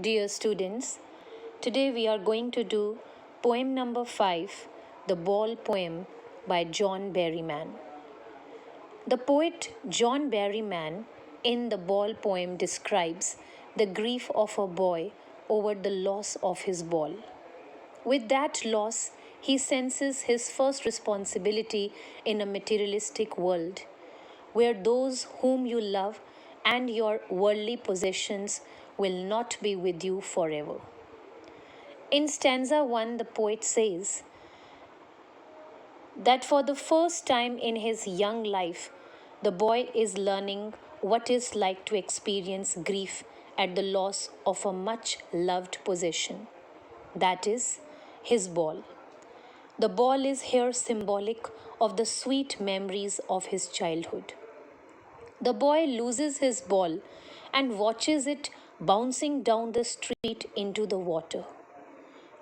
Dear students, today we are going to do poem number 5, The Ball Poem by John Berryman. The poet John Berryman in the Ball poem describes the grief of a boy over the loss of his ball. With that loss, he senses his first responsibility in a materialistic world, where those whom you love and your worldly possessions will not be with you forever. In stanza 1, the poet says that for the first time in his young life, the boy is learning what is like to experience grief at the loss of a much loved possession, that is, his ball. The ball is here symbolic of the sweet memories of his childhood. The boy loses his ball and watches it bouncing down the street into the water.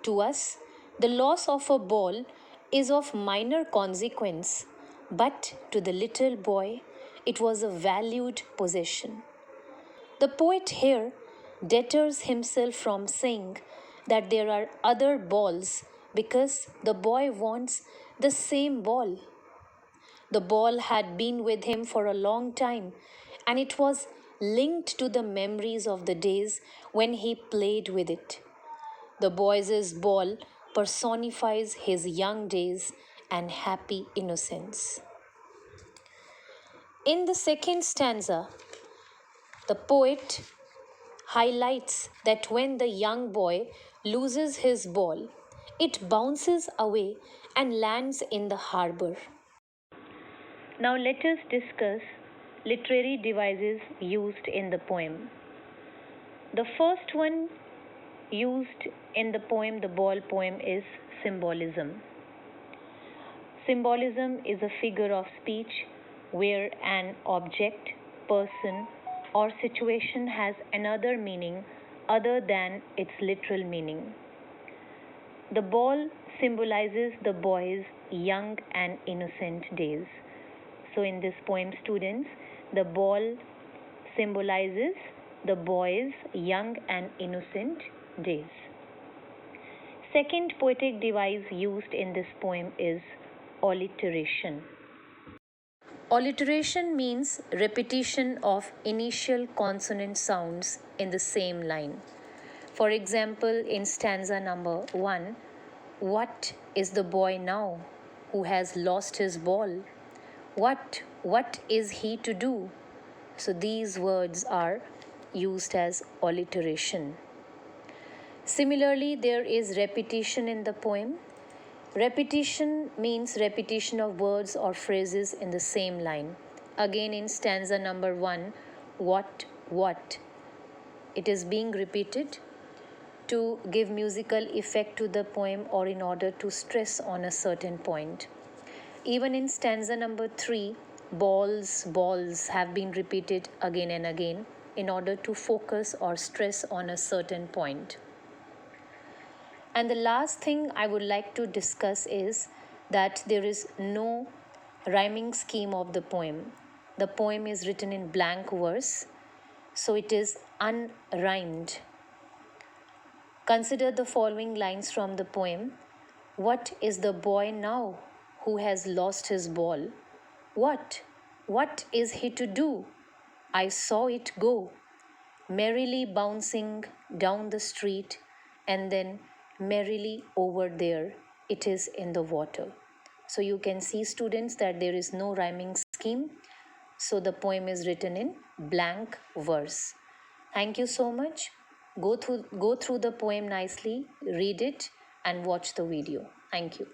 To us, the loss of a ball is of minor consequence, but to the little boy, it was a valued possession. The poet here deters himself from saying that there are other balls because the boy wants the same ball. The ball had been with him for a long time, and it was linked to the memories of the days when he played with it. The boy's ball personifies his young days and happy innocence. In the second stanza, the poet highlights that when the young boy loses his ball, it bounces away and lands in the harbor. Now let us discuss literary devices used in the poem. The first one used in the poem, the ball poem, is symbolism. Symbolism is a figure of speech where an object, person, or situation has another meaning other than its literal meaning. The ball symbolizes the boy's young and innocent days. So, in this poem, students, the ball symbolizes the boy's young and innocent days. Second poetic device used in this poem is alliteration. Alliteration means repetition of initial consonant sounds in the same line. For example, in stanza number 1, what is the boy now who has lost his ball? What is he to do? So these words are used as alliteration. Similarly, there is repetition in the poem. Repetition means repetition of words or phrases in the same line. Again, in stanza number 1, what? It is being repeated to give musical effect to the poem or in order to stress on a certain point. Even in stanza number 3, balls have been repeated again and again in order to focus or stress on a certain point. And the last thing I would like to discuss is that there is no rhyming scheme of the poem. The poem is written in blank verse, so it is unrhymed. Consider the following lines from the poem. What is the boy now who has lost his ball? What is he to do? I saw it go, merrily bouncing down the street, and then merrily over there, it is in the water. So you can see, students, that there is no rhyming scheme. So the poem is written in blank verse. Thank you so much. Go through the poem nicely, read it, and watch the video. Thank you.